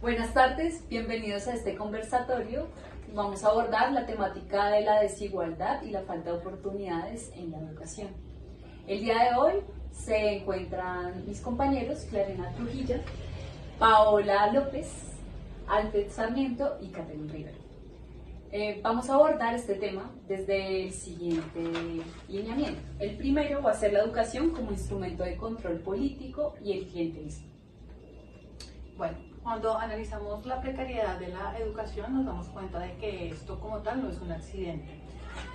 Buenas tardes, bienvenidos a este conversatorio. Vamos a abordar la temática de la desigualdad y la falta de oportunidades en la educación. El día de hoy se encuentran mis compañeros Clarena Trujillo, Paola López, Alfred Sarmiento y Catherine Rivera. Vamos a abordar este tema desde el siguiente lineamiento. El primero va a ser la educación como instrumento de control político y el clientelismo. Bueno, cuando analizamos la precariedad de la educación nos damos cuenta de que esto como tal no es un accidente,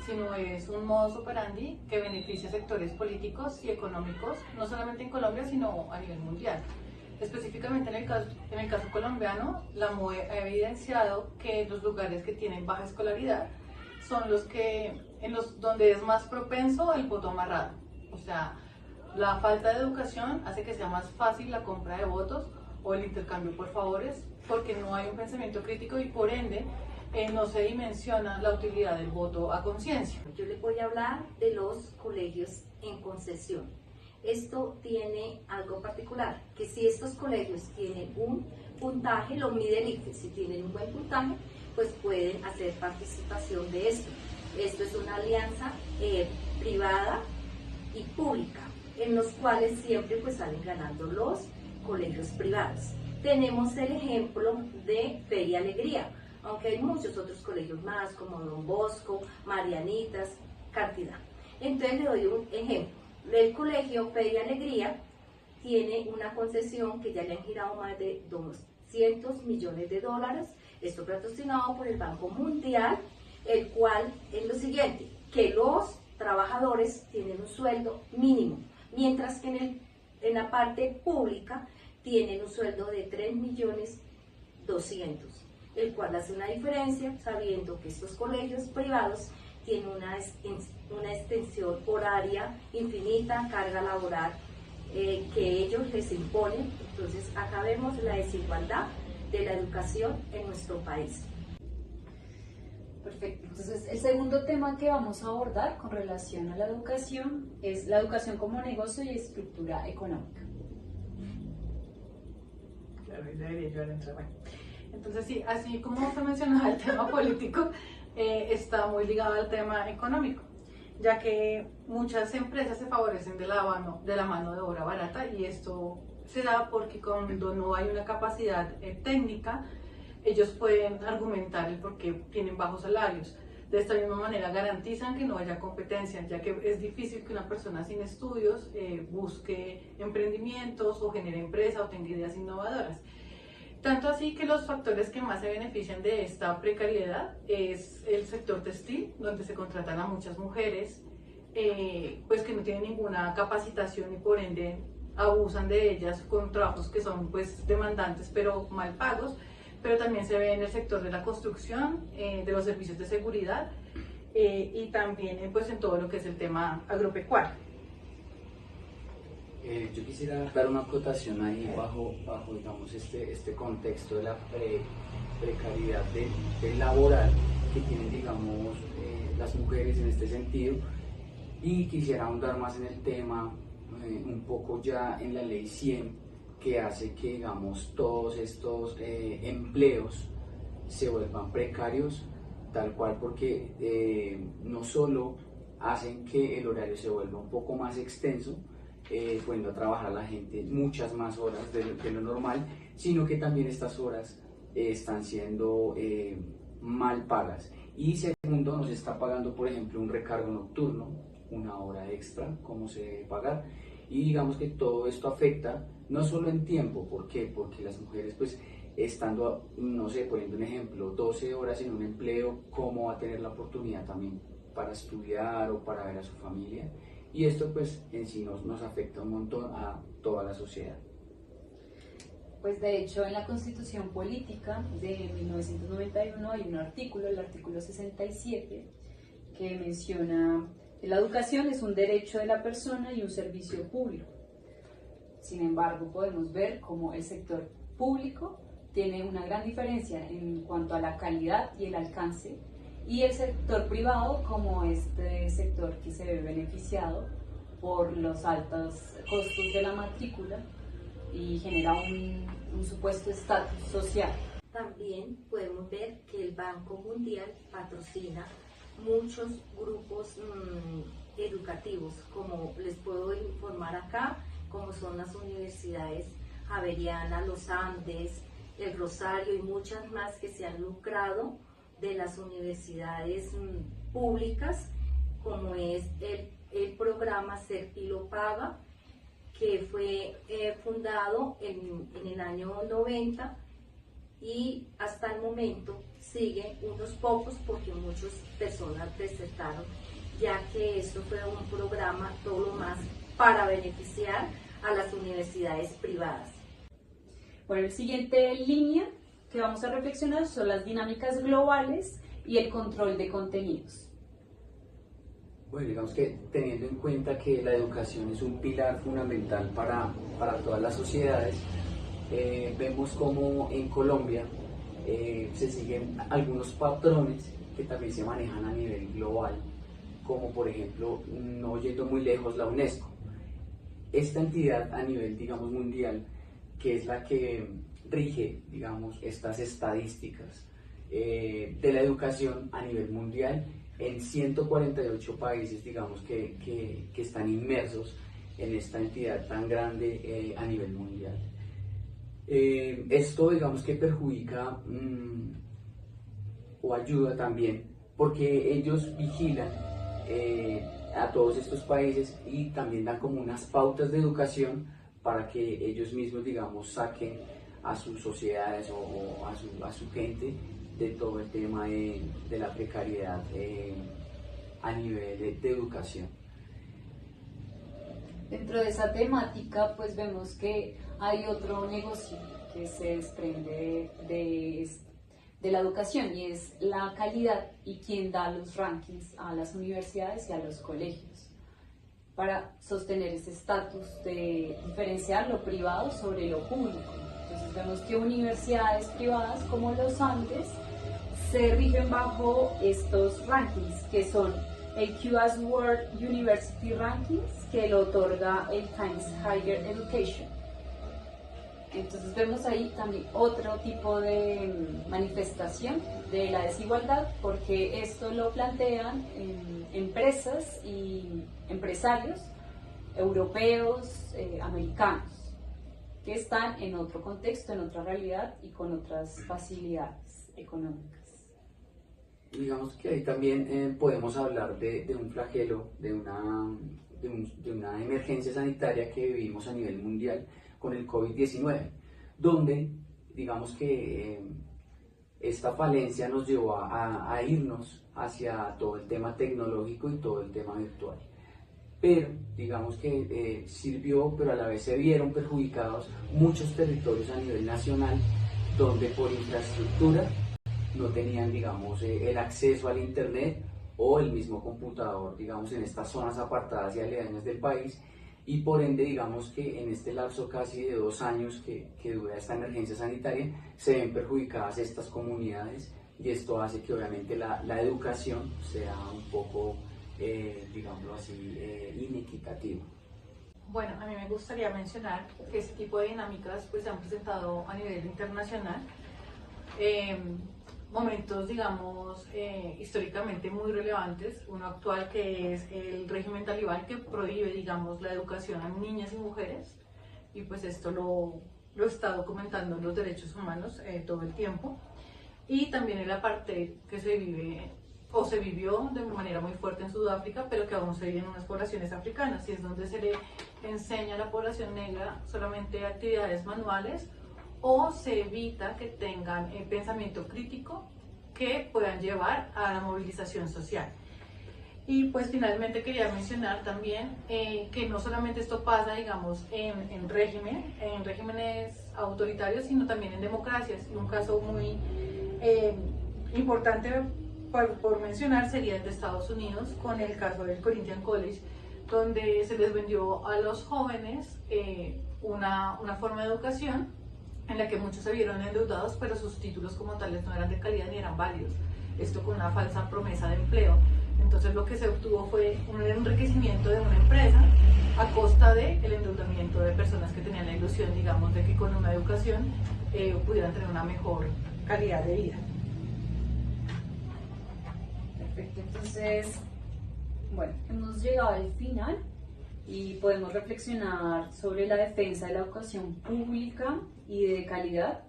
sino es un modus operandi que beneficia a sectores políticos y económicos, no solamente en Colombia, sino a nivel mundial. Específicamente en el caso colombiano, la MOE ha evidenciado que los lugares que tienen baja escolaridad son donde es más propenso el voto amarrado. O sea, la falta de educación hace que sea más fácil la compra de votos o el intercambio por favores, porque no hay un pensamiento crítico y por ende no se dimensiona la utilidad del voto a conciencia. Yo les voy a hablar de los colegios en concesión. Esto tiene algo particular, que si estos colegios tienen un puntaje, lo mide el ICFES, si tienen un buen puntaje, pues pueden hacer participación de esto. Esto es una alianza privada y pública, en los cuales siempre pues salen ganando los colegios privados. Tenemos el ejemplo de Fe Alegría, aunque hay muchos otros colegios más, como Don Bosco, Marianitas, cantidad. Entonces le doy un ejemplo. El colegio Fe Alegría tiene una concesión que ya le han girado más de 200 millones de dólares, esto patrocinado por el Banco Mundial, el cual es lo siguiente, que los trabajadores tienen un sueldo mínimo, mientras que en la parte pública tienen un sueldo de 3.200.000, el cual hace una diferencia sabiendo que estos colegios privados tienen una extensión horaria infinita, carga laboral que ellos les imponen. Entonces acá vemos la desigualdad de la educación en nuestro país. Perfecto. Entonces, el segundo tema que vamos a abordar con relación a la educación es la educación como negocio y estructura económica. Claro, ahí debería yo entrar. Bueno, entonces sí, así como se mencionaba el tema político, está muy ligado al tema económico, ya que muchas empresas se favorecen de la mano de obra barata, y esto se da porque cuando no hay una capacidad técnica, ellos pueden argumentar el por qué tienen bajos salarios. De esta misma manera garantizan que no haya competencia, ya que es difícil que una persona sin estudios busque emprendimientos o genere empresa o tenga ideas innovadoras. Tanto así que los factores que más se benefician de esta precariedad es el sector textil, donde se contratan a muchas mujeres pues que no tienen ninguna capacitación y por ende abusan de ellas con trabajos que son pues demandantes pero mal pagos. Pero también se ve en el sector de la construcción, de los servicios de seguridad y también pues en todo lo que es el tema agropecuario. Yo quisiera dar una acotación ahí bajo digamos, este contexto de la precariedad del laboral que tienen, digamos, las mujeres en este sentido, y quisiera ahondar más en el tema, un poco ya en la ley 100, que hace que, digamos, todos estos empleos se vuelvan precarios, tal cual, porque no solo hacen que el horario se vuelva un poco más extenso, poniendo a trabajar a la gente muchas más horas de lo normal, sino que también estas horas están siendo mal pagas. Y segundo, nos está pagando, por ejemplo, un recargo nocturno, una hora extra, cómo se debe pagar. Y digamos que todo esto afecta no solo en tiempo. ¿Por qué? Porque las mujeres, pues, estando, no sé, poniendo un ejemplo, 12 horas en un empleo, ¿cómo va a tener la oportunidad también para estudiar o para ver a su familia? Y esto pues en sí nos afecta un montón a toda la sociedad. Pues de hecho en la Constitución Política de 1991 hay un artículo, el artículo 67, que menciona que la educación es un derecho de la persona y un servicio público. Sin embargo, podemos ver cómo el sector público tiene una gran diferencia en cuanto a la calidad y el alcance, y el sector privado como este sector que se ve beneficiado por los altos costos de la matrícula y genera un supuesto estatus social. También podemos ver que el Banco Mundial patrocina muchos grupos educativos, como les puedo informar acá, como son las universidades Javeriana, Los Andes, El Rosario y muchas más que se han lucrado de las universidades públicas, como es el programa Serpilo Paga, que fue fundado en el año 90 y hasta el momento siguen unos pocos porque muchas personas desertaron, ya que esto fue un programa todo lo más para beneficiar a las universidades privadas. Bueno, la siguiente línea que vamos a reflexionar son las dinámicas globales y el control de contenidos. Bueno, digamos que teniendo en cuenta que la educación es un pilar fundamental para todas las sociedades, vemos como en Colombia se siguen algunos patrones que también se manejan a nivel global, como por ejemplo, no yendo muy lejos, la UNESCO. Esta entidad a nivel, digamos, mundial, que es la que rige, digamos, estas estadísticas de la educación a nivel mundial, en 148 países, digamos, que están inmersos en esta entidad tan grande a nivel mundial. Esto, digamos, que perjudica o ayuda también porque ellos vigilan a todos estos países y también dan como unas pautas de educación para que ellos mismos, digamos, saquen a sus sociedades o a su gente de todo el tema de la precariedad a nivel de educación. Dentro de esa temática, pues vemos que hay otro negocio que se desprende de la educación y es la calidad y quién da los rankings a las universidades y a los colegios para sostener ese estatus de diferenciar lo privado sobre lo público. Entonces vemos que universidades privadas como los Andes se rigen bajo estos rankings que son el QS World University Rankings, que lo otorga el Times Higher Education. Entonces vemos ahí también otro tipo de manifestación de la desigualdad, porque esto lo plantean empresas y empresarios europeos, americanos, que están en otro contexto, en otra realidad y con otras facilidades económicas. Digamos que ahí también podemos hablar de un flagelo, de una emergencia sanitaria que vivimos a nivel mundial con el COVID-19, donde digamos que esta falencia nos llevó a irnos hacia todo el tema tecnológico y todo el tema virtual. Pero digamos que sirvió, pero a la vez se vieron perjudicados muchos territorios a nivel nacional, donde por infraestructura no tenían, digamos, el acceso al internet o el mismo computador, digamos, en estas zonas apartadas y aledañas del país, y por ende, digamos que en este lapso casi de 2 años que dura esta emergencia sanitaria, se ven perjudicadas estas comunidades, y esto hace que obviamente la educación sea un poco, digámoslo así, inequitativa. Bueno, a mí me gustaría mencionar que este tipo de dinámicas pues, se han presentado a nivel internacional. Momentos, digamos, históricamente muy relevantes, uno actual que es el régimen talibán que prohíbe, digamos, la educación a niñas y mujeres, y pues esto lo está documentando los derechos humanos todo el tiempo, y también el apartheid que se vive o se vivió de manera muy fuerte en Sudáfrica, pero que aún se vive en unas poblaciones africanas, y es donde se le enseña a la población negra solamente actividades manuales, o se evita que tengan pensamiento crítico que puedan llevar a la movilización social. Y pues finalmente quería mencionar también que no solamente esto pasa, digamos, en regímenes autoritarios, sino también en democracias. Y un caso muy importante por mencionar sería el de Estados Unidos, con el caso del Corinthian College, donde se les vendió a los jóvenes una forma de educación en la que muchos se vieron endeudados, pero sus títulos como tales no eran de calidad ni eran válidos. Esto con una falsa promesa de empleo. Entonces lo que se obtuvo fue un enriquecimiento de una empresa a costa del endeudamiento de personas que tenían la ilusión, digamos, de que con una educación pudieran tener una mejor calidad de vida. Perfecto, entonces, bueno, hemos llegado al final y podemos reflexionar sobre la defensa de la educación pública y de calidad.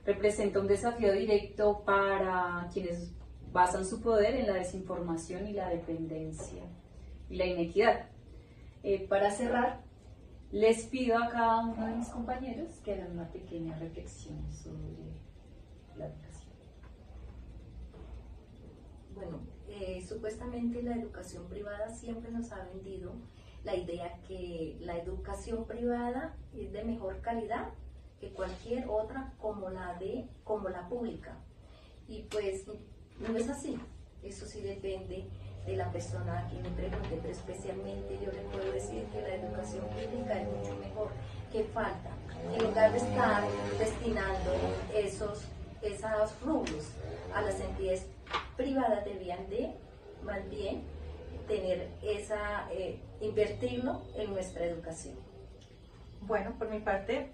Representa un desafío directo para quienes basan su poder en la desinformación y la dependencia y la inequidad. Para cerrar, les pido a cada uno de mis compañeros que hagan una pequeña reflexión sobre la educación. Bueno, supuestamente la educación privada siempre nos ha vendido la idea que la educación privada es de mejor calidad que cualquier otra como la pública. Y pues no es así. Eso sí depende de la persona a quien le pregunte, pero especialmente yo le puedo decir que la educación pública es mucho mejor. ¿Qué falta? En lugar de estar destinando esos rubros a las entidades privadas, debían de más bien tener invertirlo en nuestra educación. Bueno, por mi parte,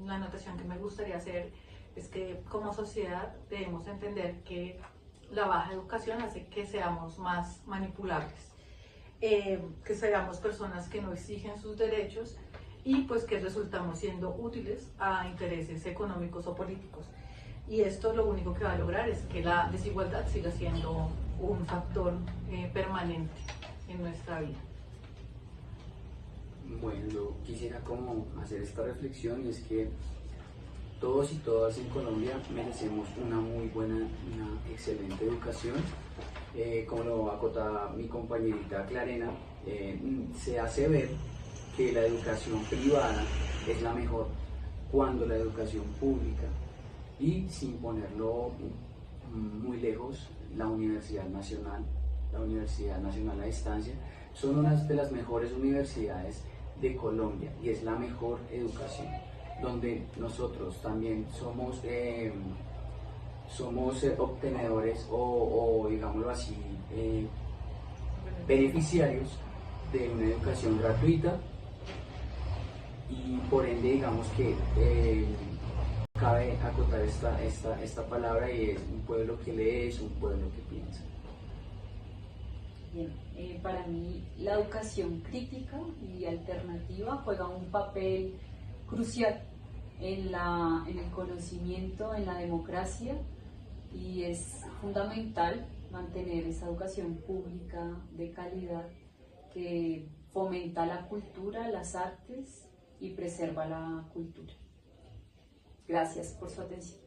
la anotación que me gustaría hacer es que como sociedad debemos entender que la baja educación hace que seamos más manipulables, que seamos personas que no exigen sus derechos y pues que resultamos siendo útiles a intereses económicos o políticos. Y esto lo único que va a lograr es que la desigualdad siga siendo un factor permanente en nuestra vida. Bueno, yo quisiera como hacer esta reflexión, y es que todos y todas en Colombia merecemos una muy buena, una excelente educación. Como lo acotaba mi compañerita Clarena, se hace ver que la educación privada es la mejor cuando la educación pública, y sin ponerlo muy lejos, la Universidad Nacional a Distancia, son una de las mejores universidades de Colombia y es la mejor educación, donde nosotros también somos obtenedores o digámoslo así, beneficiarios de una educación gratuita, y por ende digamos que cabe acotar esta palabra, y es: un pueblo que lee es un pueblo que piensa. Bien, para mí la educación crítica y alternativa juega un papel crucial en el conocimiento, en la democracia, y es fundamental mantener esa educación pública de calidad que fomenta la cultura, las artes y preserva la cultura. Gracias por su atención.